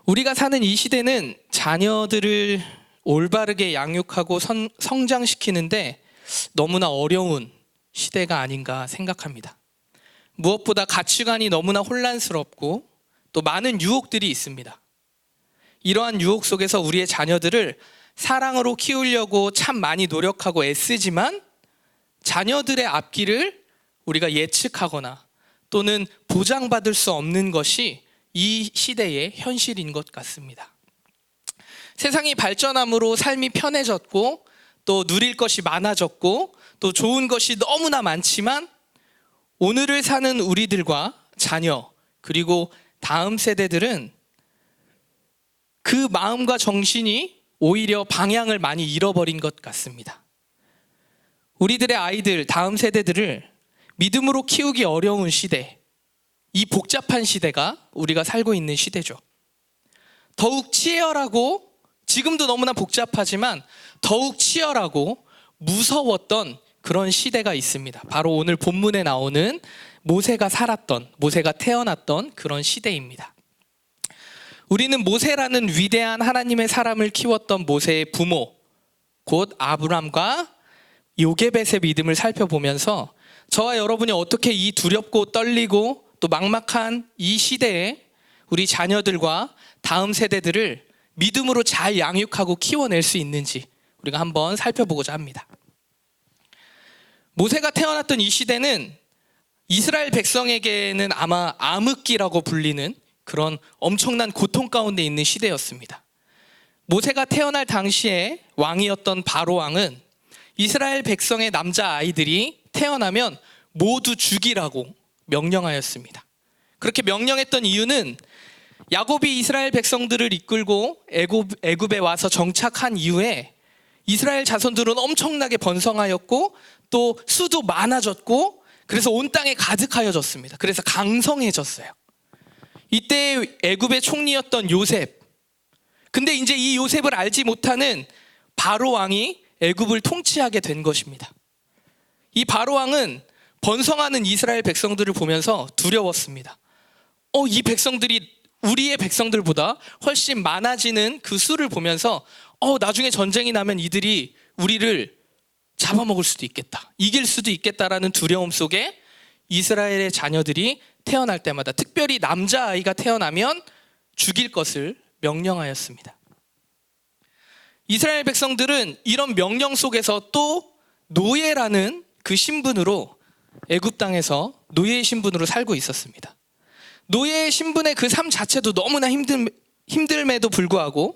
우리가 사는 이 시대는 자녀들을 올바르게 양육하고 성장시키는데 너무나 어려운 시대가 아닌가 생각합니다. 무엇보다 가치관이 너무나 혼란스럽고 또 많은 유혹들이 있습니다. 이러한 유혹 속에서 우리의 자녀들을 사랑으로 키우려고 참 많이 노력하고 애쓰지만 자녀들의 앞길을 우리가 예측하거나 또는 보장받을 수 없는 것이 이 시대의 현실인 것 같습니다. 세상이 발전함으로 삶이 편해졌고 또 누릴 것이 많아졌고 또 좋은 것이 너무나 많지만 오늘을 사는 우리들과 자녀 그리고 다음 세대들은 그 마음과 정신이 오히려 방향을 많이 잃어버린 것 같습니다. 우리들의 아이들, 다음 세대들을 믿음으로 키우기 어려운 시대, 이 복잡한 시대가 우리가 살고 있는 시대죠. 더욱 치열하고 지금도 너무나 복잡하지만 더욱 치열하고 무서웠던 그런 시대가 있습니다. 바로 오늘 본문에 나오는 모세가 살았던, 모세가 태어났던 그런 시대입니다. 우리는 모세라는 위대한 하나님의 사람을 키웠던 모세의 부모, 곧 아브람과 요게벳의 믿음을 살펴보면서 저와 여러분이 어떻게 이 두렵고 떨리고 또 막막한 이 시대에 우리 자녀들과 다음 세대들을 믿음으로 잘 양육하고 키워낼 수 있는지 우리가 한번 살펴보고자 합니다. 모세가 태어났던 이 시대는 이스라엘 백성에게는 아마 암흑기라고 불리는 그런 엄청난 고통 가운데 있는 시대였습니다. 모세가 태어날 당시에 왕이었던 바로 왕은 이스라엘 백성의 남자아이들이 태어나면 모두 죽이라고 명령하였습니다. 그렇게 명령했던 이유는 야곱이 이스라엘 백성들을 이끌고 애굽에 와서 정착한 이후에 이스라엘 자손들은 엄청나게 번성하였고 또 수도 많아졌고 그래서 온 땅에 가득하여졌습니다. 그래서 강성해졌어요. 이때 애굽의 총리였던 요셉, 근데 이제 이 요셉을 알지 못하는 바로 왕이 애굽을 통치하게 된 것입니다. 이 바로 왕은 번성하는 이스라엘 백성들을 보면서 두려웠습니다. 이 백성들이 우리의 백성들보다 훨씬 많아지는 그 수를 보면서 나중에 전쟁이 나면 이들이 우리를 잡아먹을 수도 있겠다, 이길 수도 있겠다라는 두려움 속에 이스라엘의 자녀들이 태어날 때마다 특별히 남자아이가 태어나면 죽일 것을 명령하였습니다. 이스라엘 백성들은 이런 명령 속에서 또 노예라는 그 신분으로 애굽 땅에서 노예의 신분으로 살고 있었습니다. 노예의 신분의 그 삶 자체도 너무나 힘듦에도 불구하고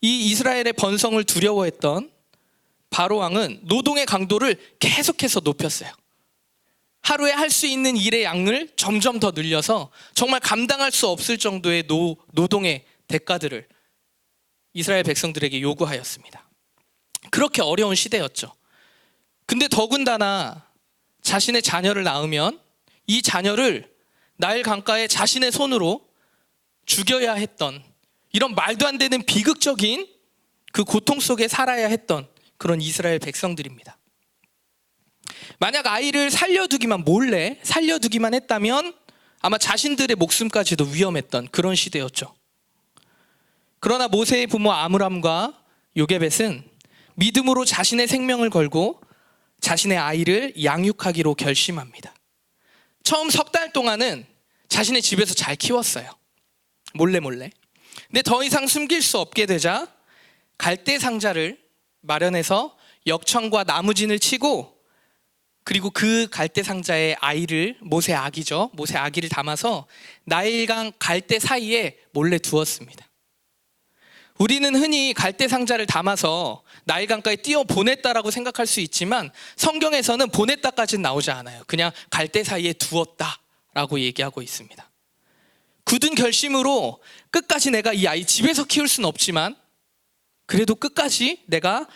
이 이스라엘의 번성을 두려워했던 바로 왕은 노동의 강도를 계속해서 높였어요. 하루에 할 수 있는 일의 양을 점점 더 늘려서 정말 감당할 수 없을 정도의 노동의 대가들을 이스라엘 백성들에게 요구하였습니다. 그렇게 어려운 시대였죠. 근데 더군다나 자신의 자녀를 낳으면 이 자녀를 나일 강가에 자신의 손으로 죽여야 했던, 이런 말도 안 되는 비극적인 그 고통 속에 살아야 했던 그런 이스라엘 백성들입니다. 만약 아이를 몰래 살려두기만 했다면 아마 자신들의 목숨까지도 위험했던 그런 시대였죠. 그러나 모세의 부모 아므람과 요게벳은 믿음으로 자신의 생명을 걸고 자신의 아이를 양육하기로 결심합니다. 처음 석 달 동안은 자신의 집에서 잘 키웠어요. 몰래. 근데 더 이상 숨길 수 없게 되자 갈대 상자를 마련해서 역청과 나무진을 치고 그리고 그 갈대 상자에 아이를, 모세 아기를 담아서 나일강 갈대 사이에 몰래 두었습니다. 우리는 흔히 갈대 상자를 담아서 나일강가에 띄워 보냈다라고 생각할 수 있지만 성경에서는 보냈다까지는 나오지 않아요. 그냥 갈대 사이에 두었다라고 얘기하고 있습니다. 굳은 결심으로 끝까지 내가 이 아이 집에서 키울 수는 없지만 그래도 끝까지 내가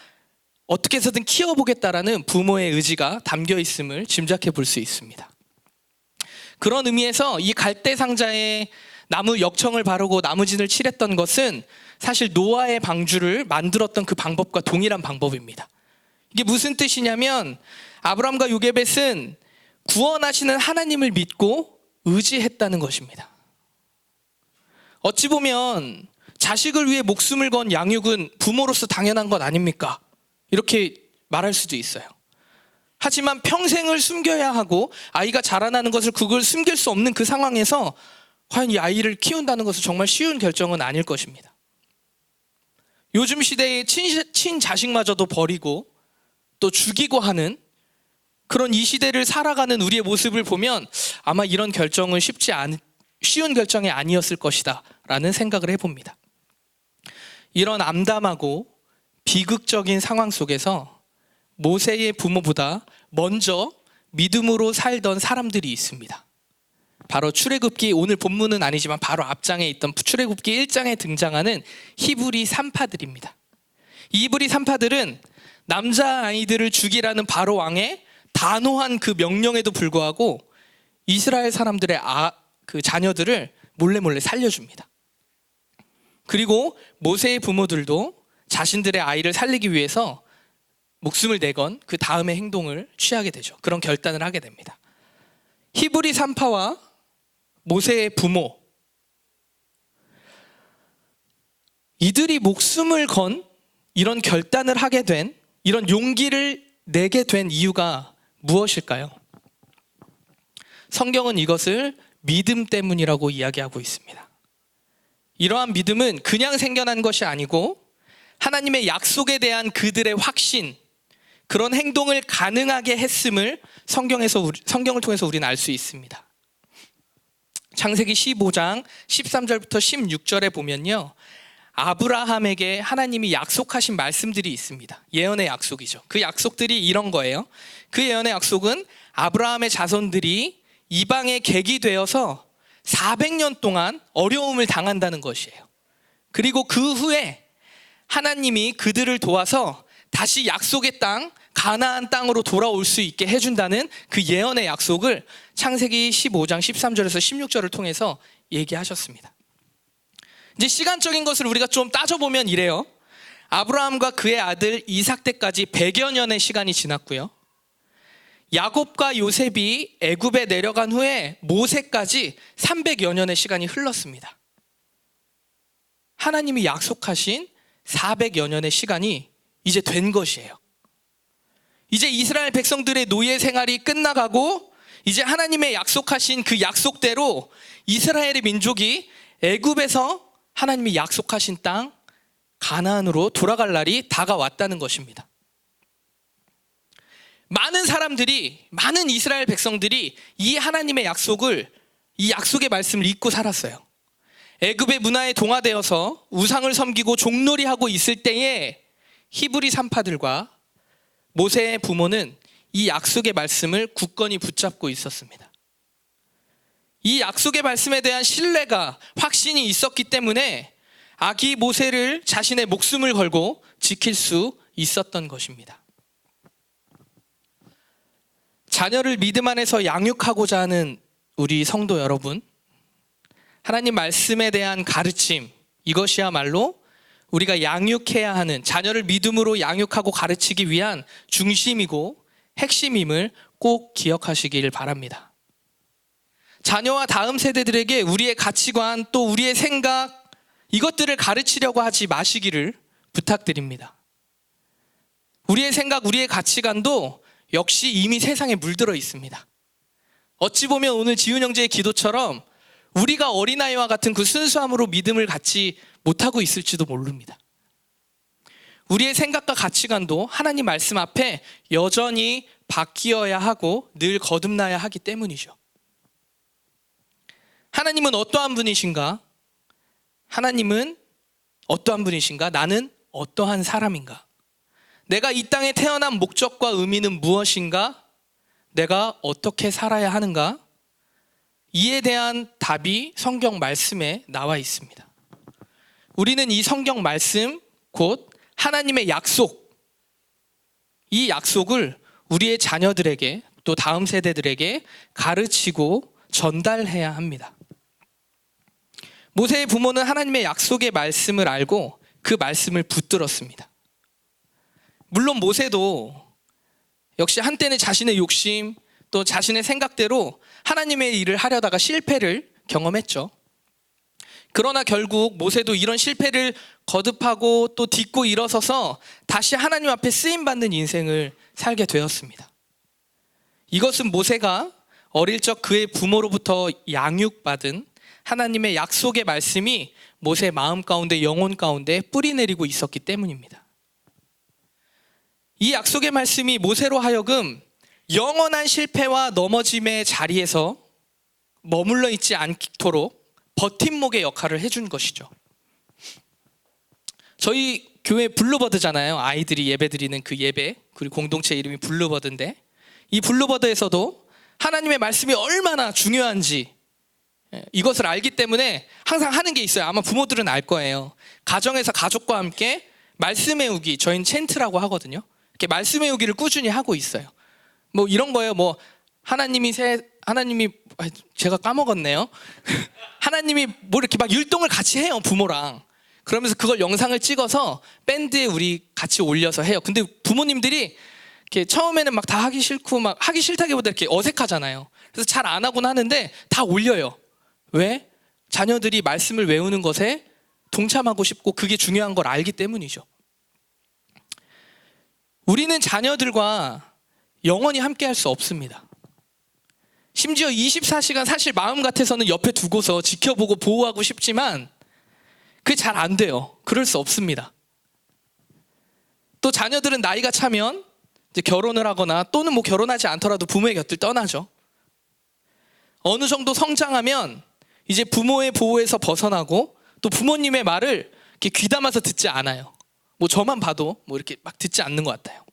어떻게 해서든 키워보겠다라는 부모의 의지가 담겨 있음을 짐작해 볼 수 있습니다. 그런 의미에서 이 갈대 상자에 나무 역청을 바르고 나무진을 칠했던 것은 사실 노아의 방주를 만들었던 그 방법과 동일한 방법입니다. 이게 무슨 뜻이냐면 아브람과 요게벳은 구원하시는 하나님을 믿고 의지했다는 것입니다. 어찌 보면 자식을 위해 목숨을 건 양육은 부모로서 당연한 것 아닙니까? 이렇게 말할 수도 있어요. 하지만 평생을 숨겨야 하고 아이가 자라나는 것을 그걸 숨길 수 없는 그 상황에서 과연 이 아이를 키운다는 것은 정말 쉬운 결정은 아닐 것입니다. 요즘 시대의 친자식마저도 버리고 또 죽이고 하는 그런 이 시대를 살아가는 우리의 모습을 보면 아마 이런 결정은 쉬운 결정이 아니었을 것이다 라는 생각을 해봅니다. 이런 암담하고 비극적인 상황 속에서 모세의 부모보다 먼저 믿음으로 살던 사람들이 있습니다. 바로 출애굽기, 오늘 본문은 아니지만 바로 앞장에 있던 출애굽기 1장에 등장하는 히브리 산파들입니다. 이 히브리 산파들은 남자아이들을 죽이라는 바로 왕의 단호한 그 명령에도 불구하고 이스라엘 사람들의 그 자녀들을 몰래 살려줍니다. 그리고 모세의 부모들도 자신들의 아이를 살리기 위해서 목숨을 내건 그 다음의 행동을 취하게 되죠. 그런 결단을 하게 됩니다. 히브리 산파와 모세의 부모, 이들이 목숨을 건 이런 결단을 하게 된, 이런 용기를 내게 된 이유가 무엇일까요? 성경은 이것을 믿음 때문이라고 이야기하고 있습니다. 이러한 믿음은 그냥 생겨난 것이 아니고 하나님의 약속에 대한 그들의 확신, 그런 행동을 가능하게 했음을 성경을 통해서 우리는 알 수 있습니다. 창세기 15장 13절부터 16절에 보면요, 아브라함에게 하나님이 약속하신 말씀들이 있습니다. 예언의 약속이죠. 그 약속들이 이런 거예요. 그 예언의 약속은 아브라함의 자손들이 이방의 객이 되어서 400년 동안 어려움을 당한다는 것이에요. 그리고 그 후에 하나님이 그들을 도와서 다시 약속의 땅, 가나안 땅으로 돌아올 수 있게 해준다는 그 예언의 약속을 창세기 15장 13절에서 16절을 통해서 얘기하셨습니다. 이제 시간적인 것을 우리가 좀 따져보면 이래요. 아브라함과 그의 아들 이삭 때까지 100여 년의 시간이 지났고요. 야곱과 요셉이 애굽에 내려간 후에 모세까지 300여 년의 시간이 흘렀습니다. 하나님이 약속하신 400여 년의 시간이 이제 된 것이에요. 이제 이스라엘 백성들의 노예 생활이 끝나가고 이제 하나님의 약속하신 그 약속대로 이스라엘의 민족이 애굽에서 하나님이 약속하신 땅 가나안으로 돌아갈 날이 다가왔다는 것입니다. 많은 사람들이, 많은 이스라엘 백성들이 이 하나님의 약속을, 이 약속의 말씀을 잊고 살았어요. 애굽의 문화에 동화되어서 우상을 섬기고 종놀이하고 있을 때에 히브리 산파들과 모세의 부모는 이 약속의 말씀을 굳건히 붙잡고 있었습니다. 이 약속의 말씀에 대한 신뢰가, 확신이 있었기 때문에 아기 모세를 자신의 목숨을 걸고 지킬 수 있었던 것입니다. 자녀를 믿음 안에서 양육하고자 하는 우리 성도 여러분, 하나님 말씀에 대한 가르침, 이것이야말로 우리가 양육해야 하는, 자녀를 믿음으로 양육하고 가르치기 위한 중심이고 핵심임을 꼭 기억하시길 바랍니다. 자녀와 다음 세대들에게 우리의 가치관, 또 우리의 생각, 이것들을 가르치려고 하지 마시기를 부탁드립니다. 우리의 생각, 우리의 가치관도 역시 이미 세상에 물들어 있습니다. 어찌 보면 오늘 지훈 형제의 기도처럼 우리가 어린아이와 같은 그 순수함으로 믿음을 갖지 못하고 있을지도 모릅니다. 우리의 생각과 가치관도 하나님 말씀 앞에 여전히 바뀌어야 하고 늘 거듭나야 하기 때문이죠. 하나님은 어떠한 분이신가? 하나님은 어떠한 분이신가? 나는 어떠한 사람인가? 내가 이 땅에 태어난 목적과 의미는 무엇인가? 내가 어떻게 살아야 하는가? 이에 대한 답이 성경 말씀에 나와 있습니다. 우리는 이 성경 말씀, 곧 하나님의 약속, 이 약속을 우리의 자녀들에게, 또 다음 세대들에게 가르치고 전달해야 합니다. 모세의 부모는 하나님의 약속의 말씀을 알고 그 말씀을 붙들었습니다. 물론 모세도 역시 한때는 자신의 욕심, 또 자신의 생각대로 하나님의 일을 하려다가 실패를 경험했죠. 그러나 결국 모세도 이런 실패를 거듭하고 또 딛고 일어서서 다시 하나님 앞에 쓰임받는 인생을 살게 되었습니다. 이것은 모세가 어릴 적 그의 부모로부터 양육받은 하나님의 약속의 말씀이 모세의 마음 가운데, 영혼 가운데 뿌리내리고 있었기 때문입니다. 이 약속의 말씀이 모세로 하여금 영원한 실패와 넘어짐의 자리에서 머물러 있지 않도록 버팀목의 역할을 해준 것이죠. 저희 교회 블루버드잖아요. 아이들이 예배드리는 그 예배, 그리고 공동체 이름이 블루버드인데, 이 블루버드에서도 하나님의 말씀이 얼마나 중요한지 이것을 알기 때문에 항상 하는 게 있어요. 아마 부모들은 알 거예요. 가정에서 가족과 함께 말씀 외우기, 저희는 챈트라고 하거든요. 이렇게 말씀 외우기를 꾸준히 하고 있어요. 뭐 이런 거예요. 뭐 하나님이 제가 까먹었네요. 하나님이 뭐 이렇게 막 율동을 같이 해요, 부모랑. 그러면서 그걸 영상을 찍어서 밴드에 우리 같이 올려서 해요. 근데 부모님들이 이렇게 처음에는 막 다 하기 싫고, 막 하기 싫다기보다 이렇게 어색하잖아요. 그래서 잘 안 하곤 하는데 다 올려요. 왜? 자녀들이 말씀을 외우는 것에 동참하고 싶고 그게 중요한 걸 알기 때문이죠. 우리는 자녀들과 영원히 함께 할 수 없습니다. 심지어 24시간 사실 마음 같아서는 옆에 두고서 지켜보고 보호하고 싶지만 그게 잘 안 돼요. 그럴 수 없습니다. 또 자녀들은 나이가 차면 이제 결혼을 하거나 또는 뭐 결혼하지 않더라도 부모의 곁을 떠나죠. 어느 정도 성장하면 이제 부모의 보호에서 벗어나고 또 부모님의 말을 이렇게 귀담아서 듣지 않아요. 뭐 저만 봐도 뭐 이렇게 막 듣지 않는 것 같아요.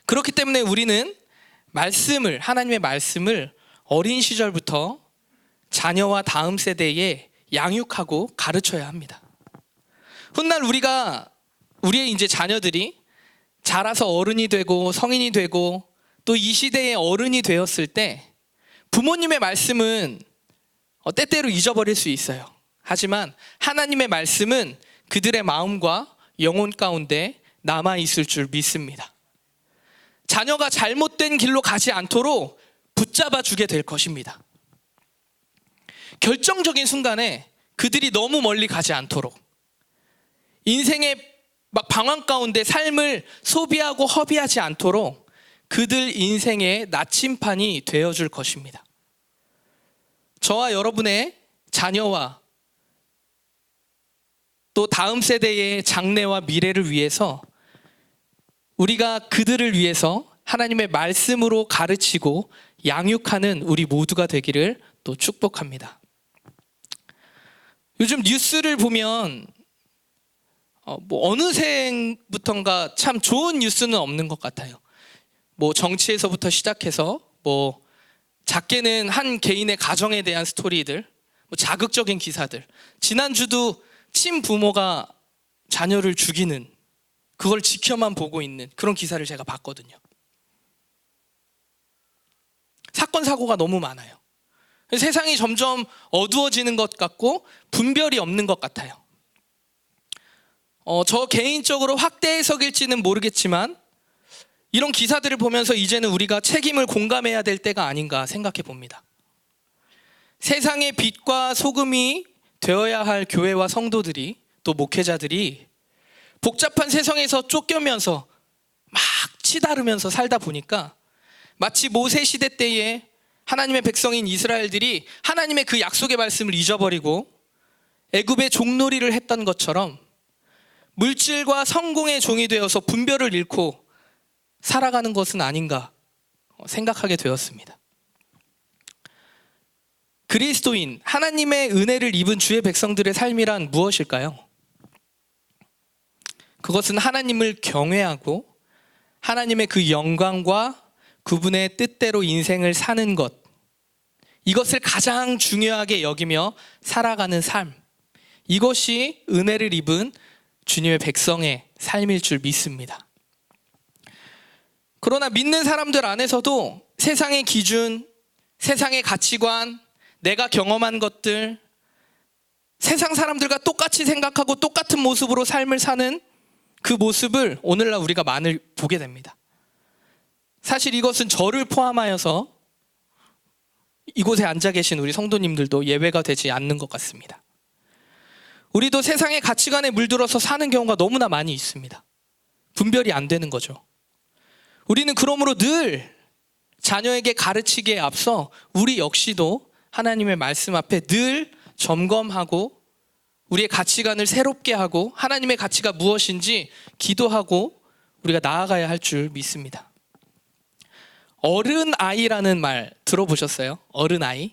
그렇기 때문에 우리는 하나님의 말씀을 어린 시절부터 자녀와 다음 세대에 양육하고 가르쳐야 합니다. 훗날 우리의 이제 자녀들이 자라서 어른이 되고 성인이 되고 또 이 시대의 어른이 되었을 때 부모님의 말씀은 때때로 잊어버릴 수 있어요. 하지만 하나님의 말씀은 그들의 마음과 영혼 가운데 남아있을 줄 믿습니다. 자녀가 잘못된 길로 가지 않도록 붙잡아 주게 될 것입니다. 결정적인 순간에 그들이 너무 멀리 가지 않도록, 인생의 막 방황 가운데 삶을 소비하고 허비하지 않도록 그들 인생의 나침판이 되어줄 것입니다. 저와 여러분의 자녀와 또 다음 세대의 장래와 미래를 위해서 우리가 그들을 위해서 하나님의 말씀으로 가르치고 양육하는 우리 모두가 되기를 또 축복합니다. 요즘 뉴스를 보면 뭐 어느 생부턴가 참 좋은 뉴스는 없는 것 같아요. 뭐 정치에서부터 시작해서 뭐 작게는 한 개인의 가정에 대한 스토리들, 뭐 자극적인 기사들. 지난주도 친부모가 자녀를 죽이는, 그걸 지켜만 보고 있는 그런 기사를 제가 봤거든요. 사건 사고가 너무 많아요. 세상이 점점 어두워지는 것 같고 분별이 없는 것 같아요. 저 개인적으로 확대 해석일지는 모르겠지만 이런 기사들을 보면서 이제는 우리가 책임을 공감해야 될 때가 아닌가 생각해 봅니다. 세상의 빛과 소금이 되어야 할 교회와 성도들이, 또 목회자들이 복잡한 세상에서 쫓겨면서 막 치다르면서 살다 보니까 마치 모세 시대 때에 하나님의 백성인 이스라엘들이 하나님의 그 약속의 말씀을 잊어버리고 애굽의 종놀이를 했던 것처럼 물질과 성공의 종이 되어서 분별을 잃고 살아가는 것은 아닌가 생각하게 되었습니다. 그리스도인, 하나님의 은혜를 입은 주의 백성들의 삶이란 무엇일까요? 그것은 하나님을 경외하고 하나님의 그 영광과 그분의 뜻대로 인생을 사는 것, 이것을 가장 중요하게 여기며 살아가는 삶, 이것이 은혜를 입은 주님의 백성의 삶일 줄 믿습니다. 그러나 믿는 사람들 안에서도 세상의 기준, 세상의 가치관, 내가 경험한 것들, 세상 사람들과 똑같이 생각하고 똑같은 모습으로 삶을 사는 그 모습을 오늘날 우리가 많이 보게 됩니다. 사실 이것은 저를 포함하여서 이곳에 앉아 계신 우리 성도님들도 예외가 되지 않는 것 같습니다. 우리도 세상의 가치관에 물들어서 사는 경우가 너무나 많이 있습니다. 분별이 안 되는 거죠. 우리는 그러므로 늘 자녀에게 가르치기에 앞서 우리 역시도 하나님의 말씀 앞에 늘 점검하고 우리의 가치관을 새롭게 하고 하나님의 가치가 무엇인지 기도하고 우리가 나아가야 할 줄 믿습니다. 어른아이라는 말 들어보셨어요? 어른아이?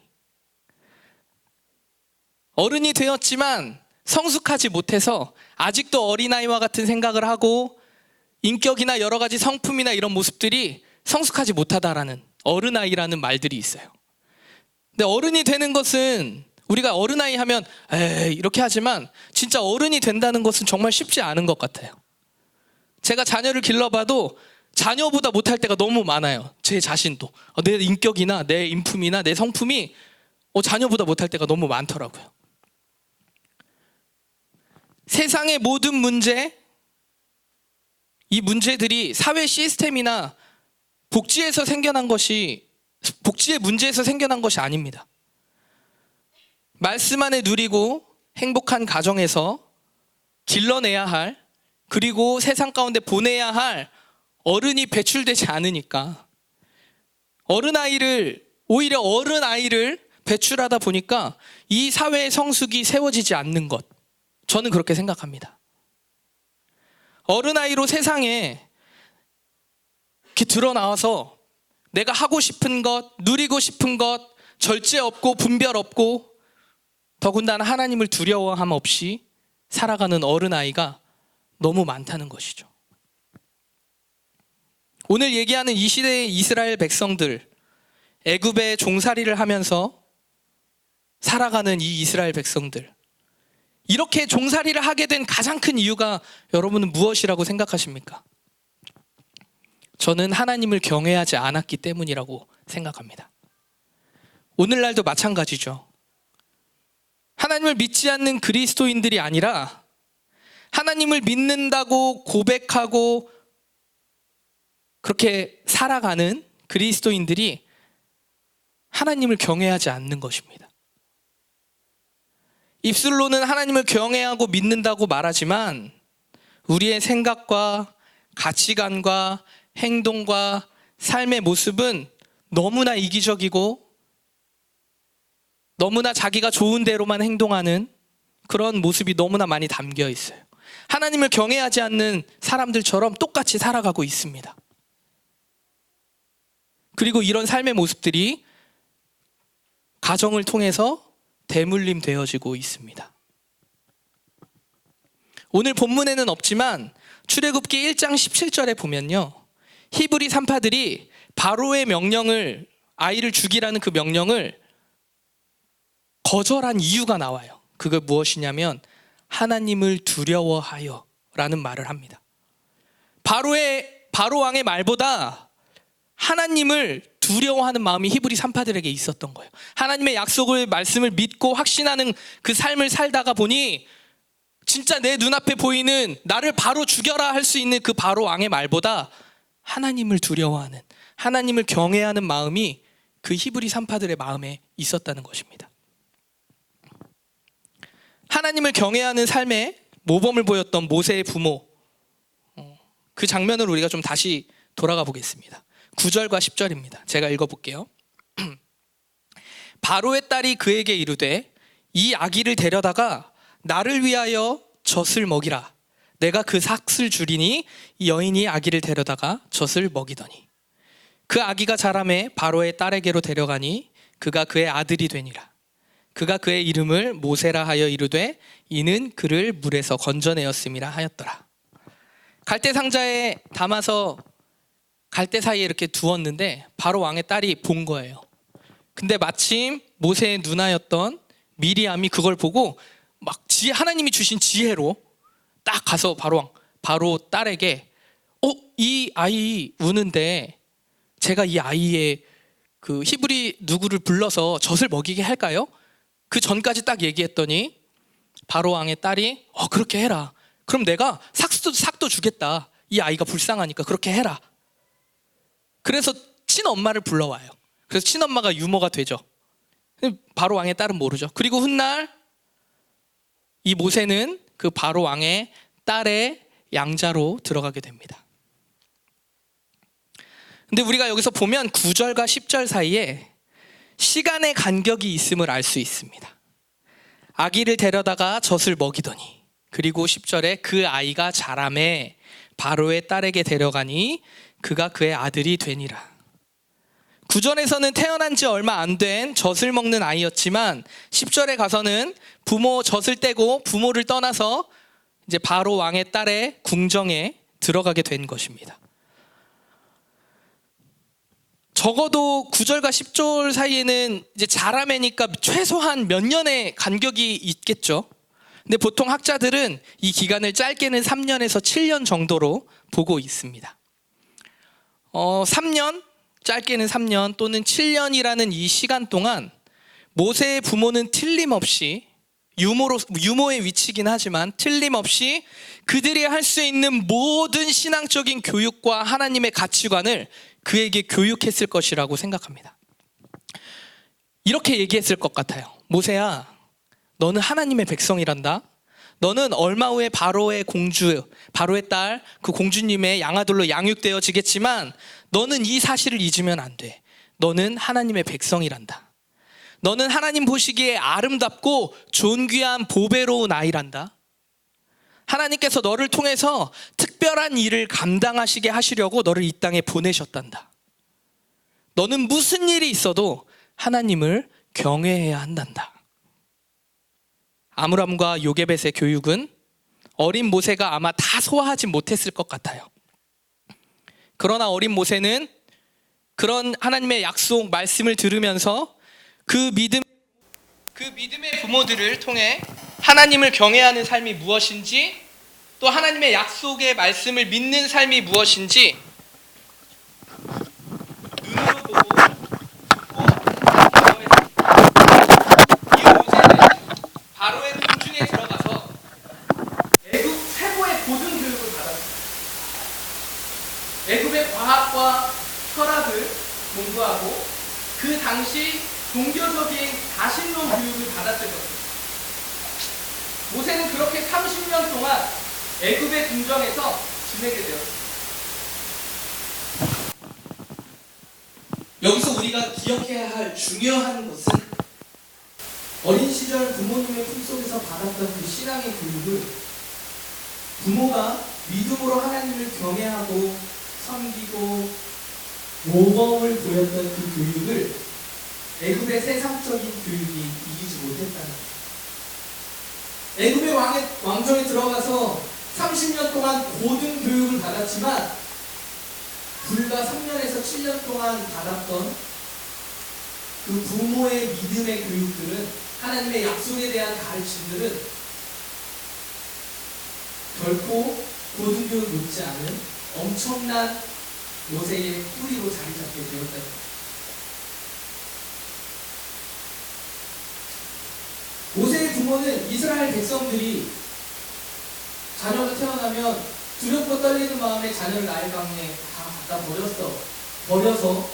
어른이 되었지만 성숙하지 못해서 아직도 어린아이와 같은 생각을 하고 인격이나 여러 가지 성품이나 이런 모습들이 성숙하지 못하다라는 어른아이라는 말들이 있어요. 근데 어른이 되는 것은 우리가 어른아이 하면 에이 이렇게 하지만 진짜 어른이 된다는 것은 정말 쉽지 않은 것 같아요. 제가 자녀를 길러봐도 자녀보다 못할 때가 너무 많아요. 제 자신도 내 인격이나 내 인품이나 내 성품이 자녀보다 못할 때가 너무 많더라고요. 세상의 모든 문제, 이 문제들이 사회 시스템이나 복지의 문제에서 생겨난 것이 아닙니다. 말씀 안에 누리고 행복한 가정에서 길러내야 할, 그리고 세상 가운데 보내야 할 어른이 배출되지 않으니까 오히려 어른아이를 배출하다 보니까 이 사회의 성숙이 세워지지 않는 것, 저는 그렇게 생각합니다. 어른아이로 세상에 이렇게 드러나와서 내가 하고 싶은 것, 누리고 싶은 것, 절제 없고 분별 없고 더군다나 하나님을 두려워함 없이 살아가는 어른아이가 너무 많다는 것이죠. 오늘 얘기하는 이 시대의 이스라엘 백성들, 애굽의 종살이를 하면서 살아가는 이 이스라엘 백성들, 이렇게 종살이를 하게 된 가장 큰 이유가 여러분은 무엇이라고 생각하십니까? 저는 하나님을 경외하지 않았기 때문이라고 생각합니다. 오늘날도 마찬가지죠. 하나님을 믿지 않는 그리스도인들이 아니라 하나님을 믿는다고 고백하고 그렇게 살아가는 그리스도인들이 하나님을 경외하지 않는 것입니다. 입술로는 하나님을 경외하고 믿는다고 말하지만 우리의 생각과 가치관과 행동과 삶의 모습은 너무나 이기적이고 너무나 자기가 좋은 대로만 행동하는 그런 모습이 너무나 많이 담겨 있어요. 하나님을 경외하지 않는 사람들처럼 똑같이 살아가고 있습니다. 그리고 이런 삶의 모습들이 가정을 통해서 대물림 되어지고 있습니다. 오늘 본문에는 없지만 출애굽기 1장 17절에 보면요, 히브리 산파들이 바로의 명령을, 아이를 죽이라는 그 명령을 거절한 이유가 나와요. 그게 무엇이냐면 하나님을 두려워하여 라는 말을 합니다. 바로 왕의 말보다 하나님을 두려워하는 마음이 히브리 산파들에게 있었던 거예요. 하나님의 약속을, 말씀을 믿고 확신하는 그 삶을 살다가 보니 진짜 내 눈앞에 보이는 나를 바로 죽여라 할 수 있는 그 바로 왕의 말보다 하나님을 두려워하는, 하나님을 경외하는 마음이 그 히브리 산파들의 마음에 있었다는 것입니다. 하나님을 경외하는 삶에 모범을 보였던 모세의 부모, 그 장면을 우리가 좀 다시 돌아가 보겠습니다. 9절과 10절입니다. 제가 읽어볼게요. 바로의 딸이 그에게 이르되 이 아기를 데려다가 나를 위하여 젖을 먹이라. 내가 그 삭을 주리니 이 여인이 아기를 데려다가 젖을 먹이더니 그 아기가 자라매 바로의 딸에게로 데려가니 그가 그의 아들이 되니라. 그가 그의 이름을 모세라 하여 이르되 이는 그를 물에서 건져내었음이라 하였더라. 갈대 상자에 담아서 갈대 사이에 이렇게 두었는데 바로 왕의 딸이 본 거예요. 근데 마침 모세의 누나였던 미리암이 그걸 보고 막 하나님이 주신 지혜로 딱 가서 바로 딸에게 이 아이 우는데 제가 이 아이의 그 히브리 누구를 불러서 젖을 먹이게 할까요? 그 전까지 딱 얘기했더니 바로 왕의 딸이 그렇게 해라. 그럼 내가 삭도 주겠다. 이 아이가 불쌍하니까 그렇게 해라. 그래서 친엄마를 불러와요. 그래서 친엄마가 유모가 되죠. 바로 왕의 딸은 모르죠. 그리고 훗날 이 모세는 그 바로 왕의 딸의 양자로 들어가게 됩니다. 근데 우리가 여기서 보면 9절과 10절 사이에 시간의 간격이 있음을 알 수 있습니다. 아기를 데려다가 젖을 먹이더니, 그리고 10절에 그 아이가 자라매 바로의 딸에게 데려가니 그가 그의 아들이 되니라. 9절에서는 태어난 지 얼마 안 된 젖을 먹는 아이였지만 10절에 가서는 부모 젖을 떼고 부모를 떠나서 이제 바로 왕의 딸의 궁정에 들어가게 된 것입니다. 적어도 9절과 10절 사이에는 이제 자라매니까 최소한 몇 년의 간격이 있겠죠. 근데 보통 학자들은 이 기간을 짧게는 3년에서 7년 정도로 보고 있습니다. 3년, 짧게는 3년 또는 7년이라는 이 시간 동안 모세의 부모는 틀림없이 유모의 위치이긴 하지만 틀림없이 그들이 할 수 있는 모든 신앙적인 교육과 하나님의 가치관을 그에게 교육했을 것이라고 생각합니다. 이렇게 얘기했을 것 같아요. 모세야, 너는 하나님의 백성이란다. 너는 얼마 후에 바로의 공주, 바로의 딸, 그 공주님의 양아들로 양육되어지겠지만 너는 이 사실을 잊으면 안 돼. 너는 하나님의 백성이란다. 너는 하나님 보시기에 아름답고 존귀한 보배로운 아이란다. 하나님께서 너를 통해서 특별한 일을 감당하시게 하시려고 너를 이 땅에 보내셨단다. 너는 무슨 일이 있어도 하나님을 경외해야 한단다. 아므람과 요게벳의 교육은 어린 모세가 아마 다 소화하지 못했을 것 같아요. 그러나 어린 모세는 그런 하나님의 약속 말씀을 들으면서 그 믿음의 부모들을 통해 하나님을 경외하는 삶이 무엇인지, 또 하나님의 약속의 말씀을 믿는 삶이 무엇인지 눈으로 보고 이 모세는 바로의 궁중에 들어가서 애굽 최고의 고등 교육을 받았습니다. 애굽의 과학과 철학을 공부하고 그 당시 종교적인 가신론 교육을 받았을 것입니다. 모세는 그렇게 30년 동안 애굽의 궁정에서 지내게 되었습니다. 여기서 우리가 기억해야 할 중요한 것은 어린 시절 부모님의 품속에서 받았던 그 신앙의 교육을 부모가 믿음으로 하나님을 경외하고 섬기고 모범을 보였던 그 교육을 애굽의 세상적인 교육이 이기지 못했다는 거예요. 애굽의 왕정에 들어가서 30년 동안 고등 교육을 받았지만 불과 3년에서 7년 동안 받았던 그 부모의 믿음의 교육들은, 하나님의 약속에 대한 가르침들은 결코 고등 교육 못지 않은 엄청난 모세의 뿌리로 자리 잡게 되었다는 거예요. 모세의 부모는 이스라엘 백성들이 자녀가 태어나면 두렵고 떨리는 마음에 자녀를 나일강에 다 갖다 버려서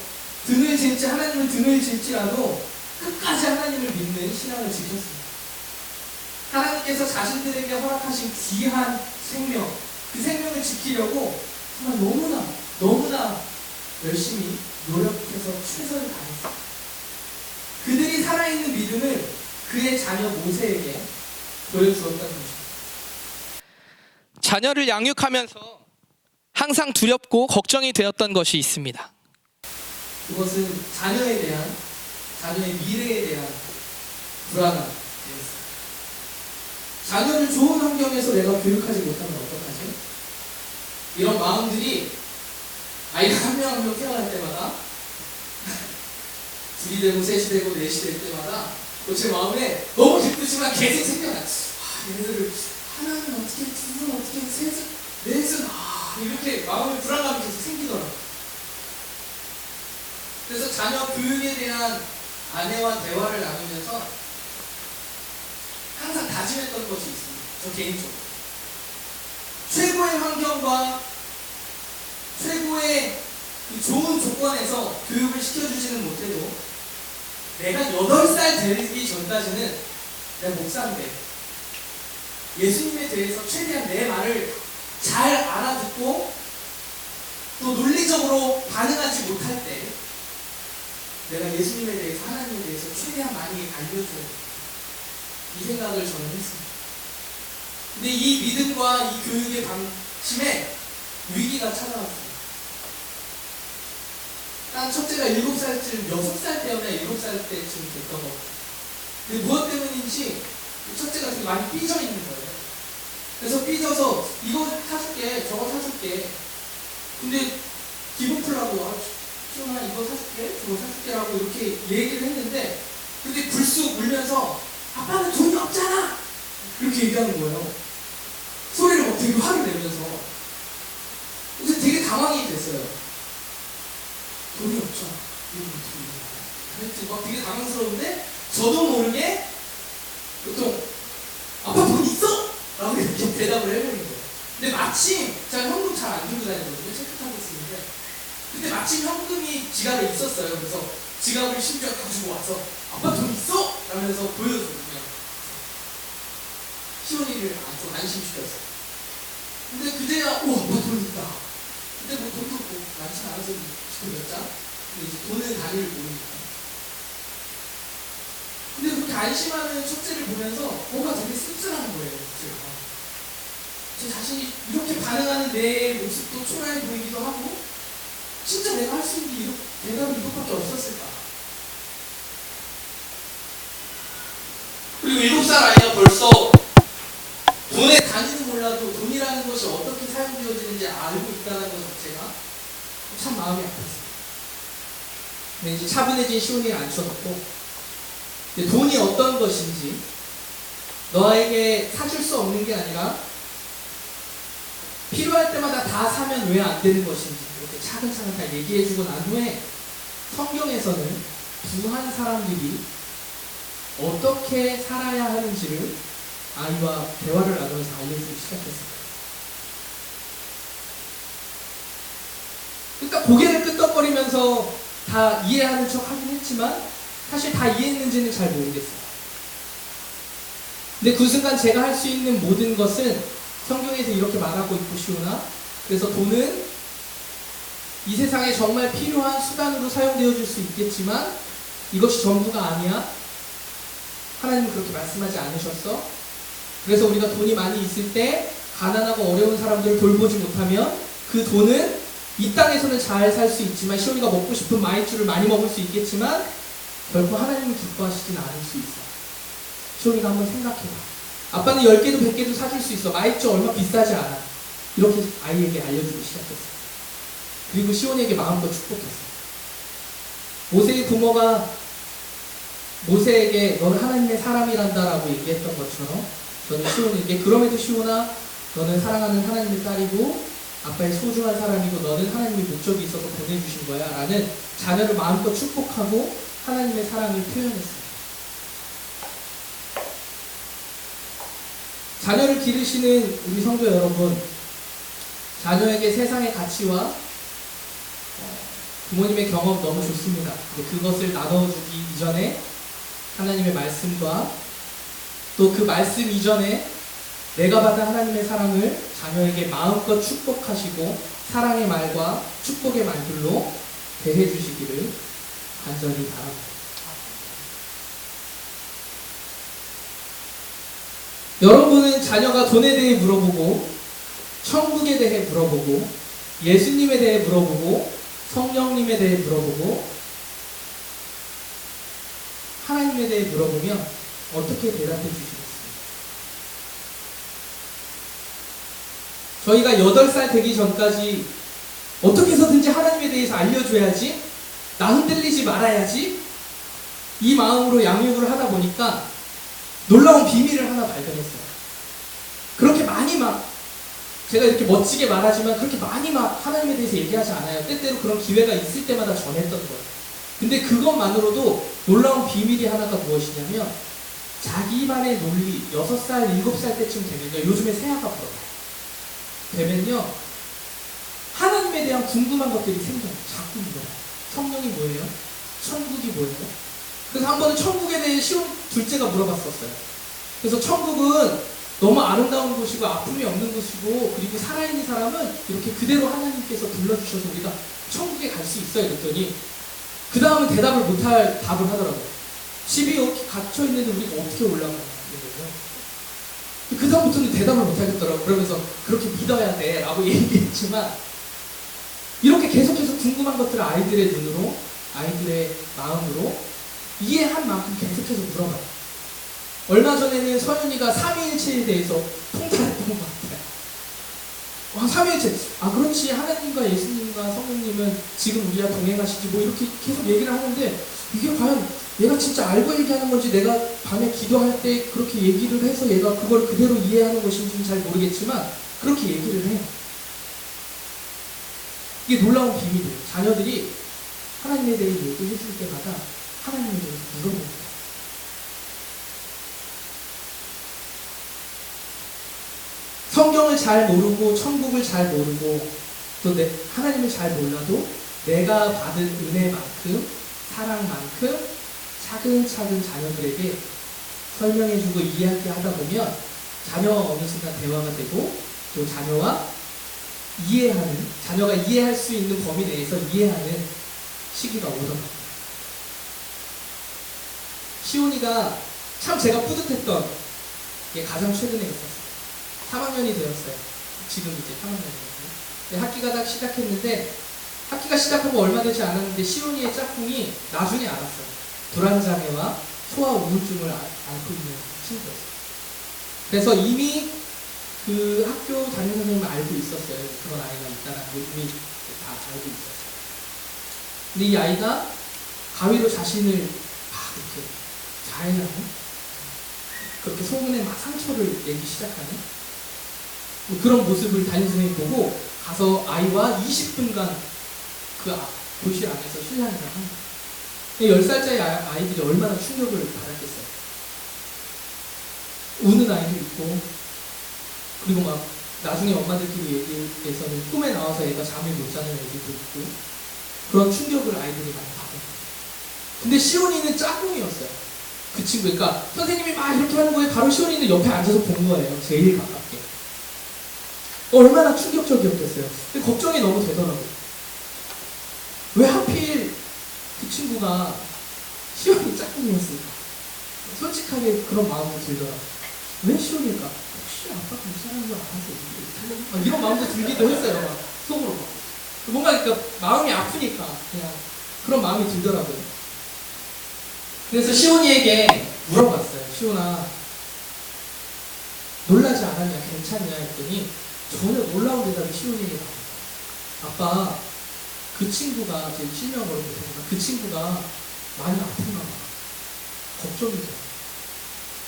하나님을 등을 질지라도 끝까지 하나님을 믿는 신앙을 지켰습니다. 하나님께서 자신들에게 허락하신 귀한 생명, 그 생명을 지키려고 정말 너무나 열심히 노력해서 최선을 다했습니다. 그들이 살아있는 믿음을 그의 자녀 모세에게 보여주었다는 것입니다. 자녀를 양육하면서 항상 두렵고 걱정이 되었던 것이 있습니다. 그것은 자녀의 미래에 대한 불안함이었습니다. 자녀를 좋은 환경에서 내가 교육하지 못하면 어떡하지? 이런 마음들이 아이가 한 명 한 명 태어날 때마다 둘이 되고 셋이 되고 넷이 될 때마다 제 마음에 너무 기쁘지만 계속 생겨났지. 얘네들을 하나는 어떻게, 둘은 어떻게, 셋은, 넷은 이렇게 마음의 불안감이 계속 생기더라고요. 그래서 자녀 교육에 대한 아내와 대화를 나누면서 항상 다짐했던 것이 있습니다. 저 개인적으로 최고의 환경과 최고의 좋은 조건에서 교육을 시켜주지는 못해도 내가 8살 되기 전까지는 내가 목사인데 예수님에 대해서 최대한 내 말을 잘 알아듣고 또 논리적으로 반응하지 못할 때 내가 예수님에 대해서, 하나님에 대해서 최대한 많이 알려줘야 돼. 이 생각을 저는 했습니다. 근데 이 믿음과 이 교육의 방침에 위기가 찾아왔어요. 난 첫째가 7살쯤, 6살 때였나 7살 때쯤 됐던 것 같아요. 근데 무엇 때문인지 첫째가 되게 많이 삐져 있는 거예요. 그래서 삐져서 이거 사줄게, 저거 사줄게. 근데 기분 풀라고, 시원아 이거 사줄게, 저거 사줄게 라고 이렇게 얘기를 했는데, 근데 불쑥 울면서 아빠는 돈이 없잖아! 이렇게 얘기하는 거예요. 소리를 막 되게 화를 내면서. 그래서 되게 당황이 됐어요. 돈이 없잖아. 하여튼 막 되게 당황스러운데, 저도 모르게 보통 아빠 돈 있어! 라고 이렇게 대답을 해버린 거예요. 근데 마침 제가 현금 잘 안 들고 다니거든요. 체크카드 쓰는데. 근데 마침 현금이 지갑에 있었어요. 그래서 지갑을 심지어 가지고 와서 아빠 돈 있어! 라면서 보여줬거든요. 시원이를 좀 안심시켰어요. 근데 그제야 아빠 돈 있다. 근데 뭐 돈도 뭐 많지 않아서 지금 몇 장? 근데 이제 돈의 단위를 모르니까. 근데 그렇게 안심하는 첫째를 보면서 뭔가 되게 씁쓸한 거예요. 제 자신이 이렇게 반응하는 내 모습도 초라해 보이기도 하고, 진짜 내가 할 수 있는 대답이 이것밖에 없었을까. 그리고 7살 아이가 벌써 돈의 단위는 몰라도 돈이라는 것이 어떻게 사용되어지는지 알고 있다는 것 자체가 참 마음이 아팠어요. 근데 이제 차분해진 시온이를 앉혀놓고, 돈이 어떤 것인지, 너에게 사줄 수 없는 게 아니라 필요할 때마다 다 사면 왜 안 되는 것인지 이렇게 차근차근 다 얘기해주고 난 후에 성경에서는 부한 사람들이 어떻게 살아야 하는지를 아이와 대화를 나누면서 알려주기 시작했습니다. 그러니까 고개를 끄덕거리면서 다 이해하는 척 하긴 했지만 사실 다 이해했는지는 잘 모르겠어요. 근데 그 순간 제가 할 수 있는 모든 것은 성경에서 이렇게 말하고 있고 시오나, 그래서 돈은 이 세상에 정말 필요한 수단으로 사용되어질 수 있겠지만 이것이 전부가 아니야. 하나님은 그렇게 말씀하지 않으셨어. 그래서 우리가 돈이 많이 있을 때 가난하고 어려운 사람들을 돌보지 못하면 그 돈은 이 땅에서는 잘 살 수 있지만, 시온이가 먹고 싶은 마이쮸를 많이 먹을 수 있겠지만 결코 하나님을 기뻐하시진 않을 수 있어. 시온이가 한번 생각해봐. 아빠는 10개도 100개도 사줄 수 있어. 마이쮸 얼마 비싸지 않아. 이렇게 아이에게 알려주기 시작했어요. 그리고 시온에게 마음껏 축복했어요. 모세의 부모가 모세에게 너는 하나님의 사람이란다라고 얘기했던 것처럼 저는 시온에게 그럼에도 시온아, 너는 사랑하는 하나님의 딸이고 아빠의 소중한 사람이고 너는 하나님의 목적이 있어서 보내주신 거야 라는 자녀를 마음껏 축복하고 하나님의 사랑을 표현했어요. 자녀를 기르시는 우리 성도 여러분, 자녀에게 세상의 가치와 부모님의 경험 너무 좋습니다. 근데 그것을 나눠주기 이전에 하나님의 말씀과 또 그 말씀 이전에 내가 받은 하나님의 사랑을 자녀에게 마음껏 축복하시고 사랑의 말과 축복의 말들로 대해 주시기를 간절히 바랍니다. 여러분은 자녀가 돈에 대해 물어보고 천국에 대해 물어보고 예수님에 대해 물어보고 성령님에 대해 물어보고 하나님에 대해 물어보면 어떻게 대답해 주시겠습니까? 저희가 8살 되기 전까지 어떻게 해서든지 하나님에 대해서 알려줘야지, 나 흔들리지 말아야지, 이 마음으로 양육을 하다 보니까 놀라운 비밀을 하나 발견했어요. 그렇게 많이 제가 이렇게 멋지게 말하지만 그렇게 많이 하나님에 대해서 얘기하지 않아요. 때때로 그런 기회가 있을 때마다 전했던 거예요. 근데 그것만으로도 놀라운 비밀이 하나가 무엇이냐면, 자기만의 논리, 6살, 7살 때쯤 되면요, 요즘에 새아가 불어요. 되면요, 하나님에 대한 궁금한 것들이 생겨요. 자꾸 물어요. 성령이 뭐예요? 천국이 뭐예요? 그래서 한 번은 천국에 대해 시온 둘째가 물어봤었어요. 그래서 천국은 너무 아름다운 곳이고 아픔이 없는 곳이고 그리고 살아있는 사람은 이렇게 그대로 하나님께서 불러주셔서 우리가 천국에 갈 수 있어요. 그랬더니 그 다음은 대답을 못할 답을 하더라고요. 집이 이렇게 갇혀있는데 우리가 어떻게 올라가는 거예요? 그 다음부터는 대답을 못하겠더라고요. 그러면서 그렇게 믿어야 돼 라고 얘기했지만 이렇게 계속해서 궁금한 것들을 아이들의 눈으로 아이들의 마음으로 이해한 만큼 계속해서 물어봐요. 얼마 전에는 서윤이가 삼위일체에 대해서 통달했던 것 같아요. 삼위일체. 그렇지. 하나님과 예수님과 성령님은 지금 우리와 동행하시지 뭐 이렇게 계속 얘기를 하는데 이게 과연 얘가 진짜 알고 얘기하는 건지 내가 밤에 기도할 때 그렇게 얘기를 해서 얘가 그걸 그대로 이해하는 것인지는 잘 모르겠지만 그렇게 얘기를 해요. 이게 놀라운 비밀이에요. 자녀들이 하나님에 대해 얘기해 줄 때마다 하나님에 대해서 물어봅니다. 성경을 잘 모르고 천국을 잘 모르고 또 하나님을 잘 몰라도 내가 받은 은혜만큼 사랑만큼 차근차근 자녀들에게 설명해주고 이야기하다 보면 자녀와 어느 순간 대화가 되고 또 자녀가 이해할 수 있는 범위 내에서 이해하는 시기가 오더라고요. 시온이가 참 제가 뿌듯했던 게 가장 최근에 있었어요. 3학년이 되었어요. 지금 이제 3학년이거든요. 학기가 딱 시작했는데 학기가 시작하고 얼마 되지 않았는데 시온이의 짝꿍이 나중에 알았어요. 불안장애와 소아 우울증을 앓고 있는 친구였어요. 그래서 이미 그 학교 담임 선생님은 알고 있었어요. 그런 아이가 있다는 걸 이미 다 알고 있었어요. 근데 이 아이가 가위로 자신을 막 이렇게 자해하는 그렇게 속은에 막 상처를 내기 시작하는 그런 모습을 담임 선생님이 보고 가서 아이와 20분간 그 교실 안에서 실랑이를 합니다. 10살짜리 아이들이 얼마나 충격을 받았겠어요. 우는 아이도 있고 그리고 막 나중에 엄마들끼리 얘기해서는 꿈에 나와서 애가 잠을 못 자는 애들도 있고 그런 충격을 아이들이 많이 받았어요. 근데 시온이는 짝꿍이었어요. 그 친구. 그러니까 선생님이 막 이렇게 하는 거에 바로 시온이는 옆에 앉아서 본 거예요. 제일 가깝게. 얼마나 충격적이었겠어요. 근데 걱정이 너무 되더라고요. 왜 하필 그 친구가 시온이 짝꿍이었을까? 솔직하게 그런 마음이 들더라고요. 왜 시온일까? 혹시 아빠가 이 사람인 줄 알아서 이런 마음도 들기도 했어요. 막 속으로. 뭔가 그러니까 마음이 아프니까 그냥 그런 마음이 들더라고요. 그래서 시온이에게 물어봤어요. 시온아, 놀라지 않았냐? 괜찮냐? 했더니 전혀 놀라운 대답이 시온이에게 나왔어요. 아빠, 그 친구가 제 실명을 못하니까 그 친구가 많이 아픈가 봐. 걱정이 돼.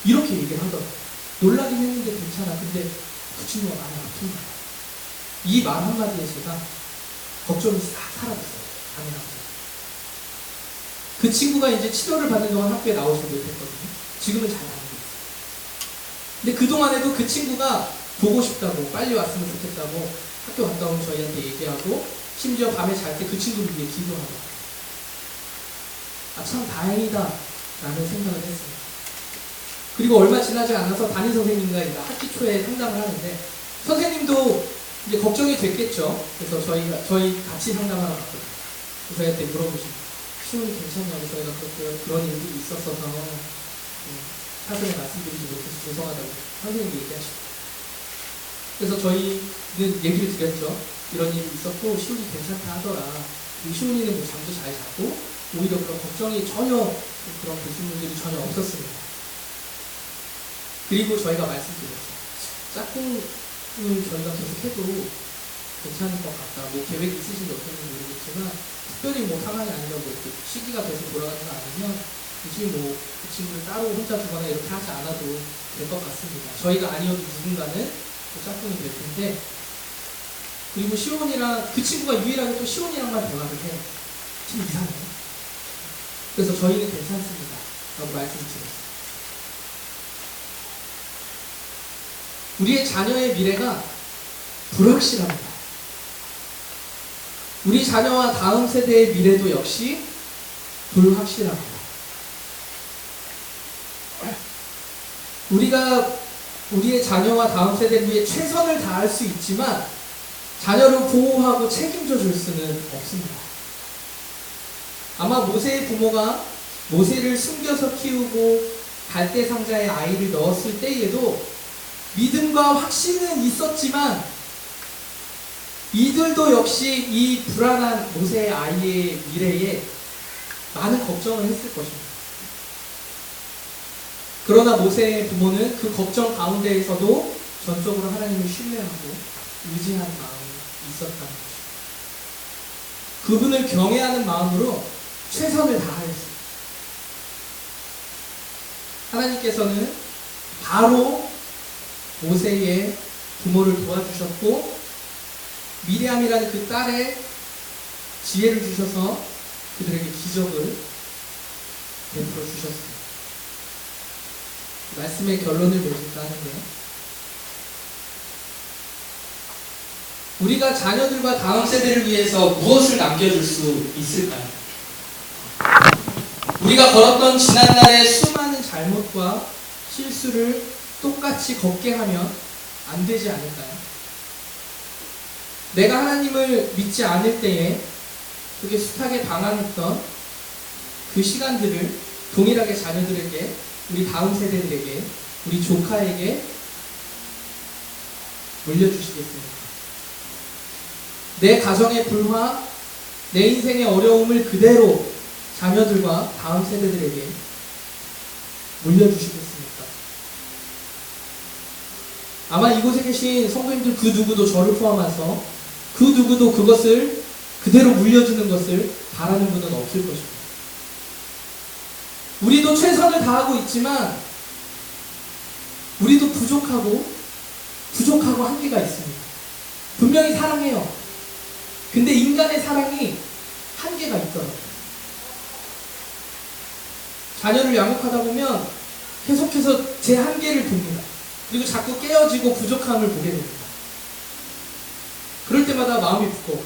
이렇게 얘기를 하더라고요. 놀라긴 했는데 괜찮아. 근데 그 친구가 많이 아픈가 봐. 이 말 한마디에 제가 걱정이 싹 사라졌어요. 당연하죠. 그 친구가 이제 치료를 받는 동안 학교에 나오지 못했거든요. 지금은 잘 다니고 있어요. 근데 그동안에도 그 친구가 보고 싶다고 빨리 왔으면 좋겠다고 학교 갔다 오면 저희한테 얘기하고 심지어 밤에 잘 때 그 친구를 위해 기도하고 참 다행이다 라는 생각을 했습니다. 그리고 얼마 지나지 않아서 담임 선생님과 이제 학기 초에 상담을 하는데 선생님도 이제 걱정이 됐겠죠. 그래서 저희 같이 상담을 하러 갔거든요. 그래서 저희한테 물어보시고 시온이 괜찮냐고 저희가 그런 일들이 있었어서 사전에 말씀드리지 못해서 죄송하다고 선생님이 얘기하시고 그래서 저희는 얘기를 드렸죠. 이런 일이 있었고 시온이 괜찮다 하더라. 시온이는 뭐 잠도 잘 잤고 오히려 그런 걱정이 전혀 그런 교수님들이 전혀 없었습니다. 그리고 저희가 말씀드렸죠. 짝꿍을 저희가 계속 해도 괜찮을 것 같다. 뭐 계획이 있으신지 어떤지 모르겠지만 특별히 뭐 상황이 아니라 뭐 이렇게 시기가 돼서 돌아가는 거 아니면 굳이 뭐 그 친구를 따로 혼자 두거나 이렇게 하지 않아도 될 것 같습니다. 저희가 아니어도 누군가는 또 짝꿍이 될 텐데 그리고 시온이랑 그 친구가 유일하게 또 시온이랑만 대화를 해요. 좀 이상해요. 그래서 저희는 괜찮습니다. 라고 말씀드렸어요. 우리의 자녀의 미래가 불확실합니다. 우리 자녀와 다음 세대의 미래도 역시 불확실합니다. 우리가 우리의 자녀와 다음 세대를 위해 최선을 다할 수 있지만 자녀를 보호하고 책임져 줄 수는 없습니다. 아마 모세의 부모가 모세를 숨겨서 키우고 갈대 상자에 아이를 넣었을 때에도 믿음과 확신은 있었지만 이들도 역시 이 불안한 모세의 아이의 미래에 많은 걱정을 했을 것입니다. 그러나 모세의 부모는 그 걱정 가운데에서도 전적으로 하나님을 신뢰하고 의지하는 마음이 있었다는 것입니다. 그분을 경외하는 마음으로 최선을 다하였습니다. 하나님께서는 바로 모세의 부모를 도와주셨고 미리암이라는 그 딸의 지혜를 주셔서 그들에게 기적을 베풀어 주셨습니다. 말씀의 결론을 맺을까 하는데, 우리가 자녀들과 다음 세대를 위해서 무엇을 남겨줄 수 있을까요? 우리가 걸었던 지난날의 수많은 잘못과 실수를 똑같이 걷게 하면 안 되지 않을까요? 내가 하나님을 믿지 않을 때에 그게 숱하게 방황했던 그 시간들을 동일하게 자녀들에게, 우리 다음 세대들에게, 우리 조카에게 물려주시겠습니까? 내 가정의 불화, 내 인생의 어려움을 그대로 자녀들과 다음 세대들에게 물려주시겠습니까? 아마 이곳에 계신 성도님들 그 누구도 저를 포함해서 그 누구도 그것을 그대로 물려주는 것을 바라는 분은 없을 것입니다. 우리도 최선을 다하고 있지만 우리도 부족하고 한계가 있습니다. 분명히 사랑해요. 근데 인간의 사랑이 한계가 있더라고요. 자녀를 양육하다 보면 계속해서 제 한계를 봅니다. 그리고 자꾸 깨어지고 부족함을 보게 됩니다. 그럴 때마다 마음이 무거워.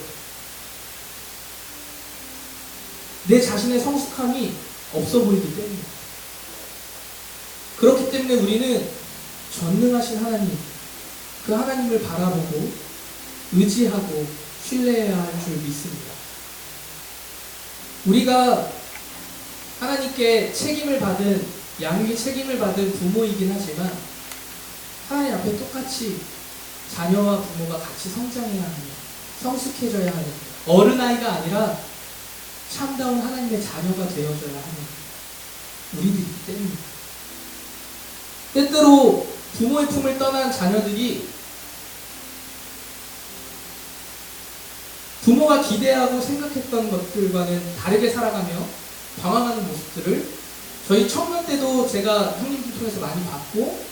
내 자신의 성숙함이 없어 보이기 때문입니다. 그렇기 때문에 우리는 전능하신 하나님, 그 하나님을 바라보고 의지하고 신뢰해야 할 줄 믿습니다. 우리가 하나님께 책임을 받은, 양육의 책임을 받은 부모이긴 하지만 하나님 앞에 똑같이 자녀와 부모가 같이 성장해야 하는, 성숙해져야 하는 어른아이가 아니라 참다운 하나님의 자녀가 되어져야 하는 우리들이기 때문입니다. 때때로 부모의 품을 떠난 자녀들이 부모가 기대하고 생각했던 것들과는 다르게 살아가며 방황하는 모습들을 저희 청년 때도 제가 형님들 통해서 많이 봤고,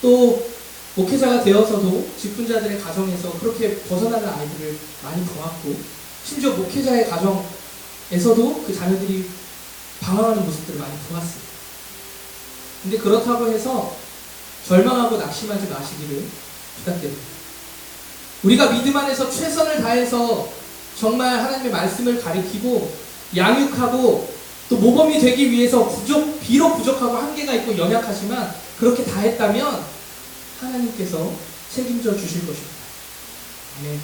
또 목회자가 되어서도 직분자들의 가정에서 그렇게 벗어나는 아이들을 많이 보았고, 심지어 목회자의 가정에서도 그 자녀들이 방황하는 모습들을 많이 보았습니다. 근데 그렇다고 해서 절망하고 낙심하지 마시기를 부탁드립니다. 우리가 믿음 안에서 최선을 다해서 정말 하나님의 말씀을 가리키고 양육하고 또 모범이 되기 위해서 비록 부족하고 한계가 있고 연약하지만 그렇게 다 했다면 하나님께서 책임져 주실 것입니다. 아멘.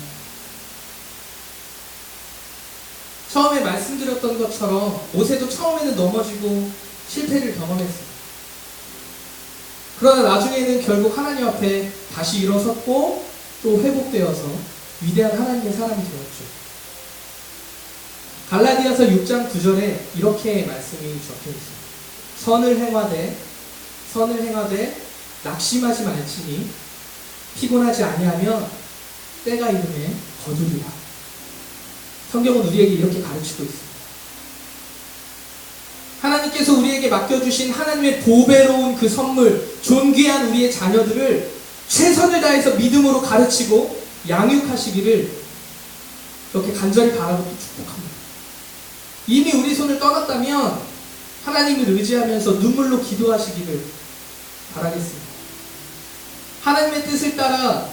처음에 말씀드렸던 것처럼 모세도 처음에는 넘어지고 실패를 경험했습니다. 그러나 나중에는 결국 하나님 앞에 다시 일어섰고 또 회복되어서 위대한 하나님의 사람이 되었죠. 갈라디아서 6장 9절에 이렇게 말씀이 적혀 있습니다. 선을 행하되 낙심하지 말지니 피곤하지 아니하면 때가 이르매 거두리라. 성경은 우리에게 이렇게 가르치고 있습니다. 하나님께서 우리에게 맡겨주신 하나님의 보배로운 그 선물, 존귀한 우리의 자녀들을 최선을 다해서 믿음으로 가르치고 양육하시기를 이렇게 간절히 바라고 또 축복합니다. 이미 우리 손을 떠났다면 하나님을 의지하면서 눈물로 기도하시기를 바라겠습니다. 하나님의 뜻을 따라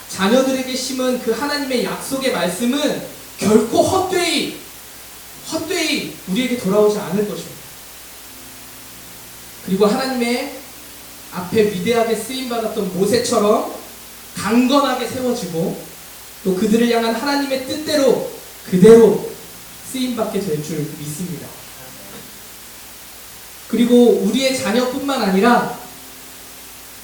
자녀들에게 심은 그 하나님의 약속의 말씀은 결코 헛되이 우리에게 돌아오지 않을 것입니다. 그리고 하나님의 앞에 위대하게 쓰임받았던 모세처럼 강건하게 세워지고 또 그들을 향한 하나님의 뜻대로 그대로 쓰임받게 될 줄 믿습니다. 그리고 우리의 자녀뿐만 아니라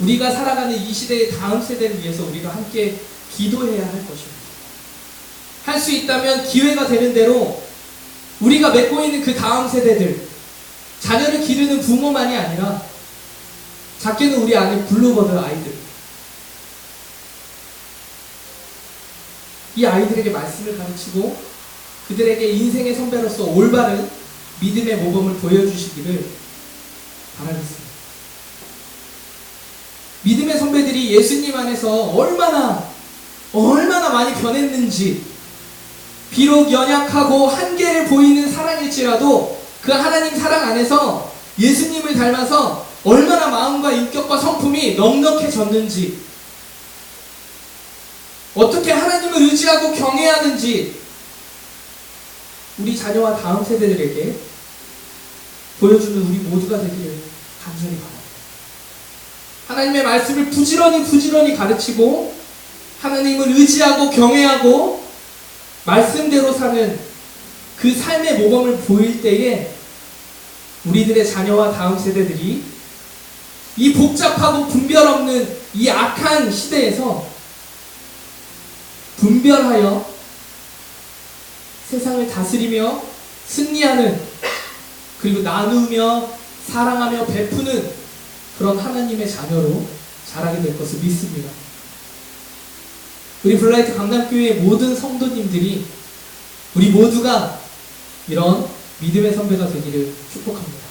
우리가 살아가는 이 시대의 다음 세대를 위해서 우리가 함께 기도해야 할 것입니다. 할 수 있다면 기회가 되는 대로 우리가 맺고 있는 그 다음 세대들, 자녀를 기르는 부모만이 아니라 작게는 우리 안에 블루버드 아이들, 이 아이들에게 말씀을 가르치고 그들에게 인생의 선배로서 올바른 믿음의 모범을 보여주시기를 바라겠습니다. 믿음의 선배들이 예수님 안에서 얼마나 많이 변했는지, 비록 연약하고 한계를 보이는 사랑일지라도 그 하나님 사랑 안에서 예수님을 닮아서 얼마나 마음과 인격과 성품이 넉넉해졌는지, 어떻게 하나님을 의지하고 경외하는지 우리 자녀와 다음 세대들에게 보여주는 우리 모두가 되기를 간절히 바랍니다. 하나님의 말씀을 부지런히 가르치고 하나님을 의지하고 경외하고 말씀대로 사는 그 삶의 모범을 보일 때에 우리들의 자녀와 다음 세대들이 이 복잡하고 분별 없는 이 악한 시대에서 분별하여 세상을 다스리며 승리하는, 그리고 나누며 사랑하며 베푸는 그런 하나님의 자녀로 자라게 될 것을 믿습니다. 우리 블라이트 강남교회의 모든 성도님들이 우리 모두가 이런 믿음의 선배가 되기를 축복합니다.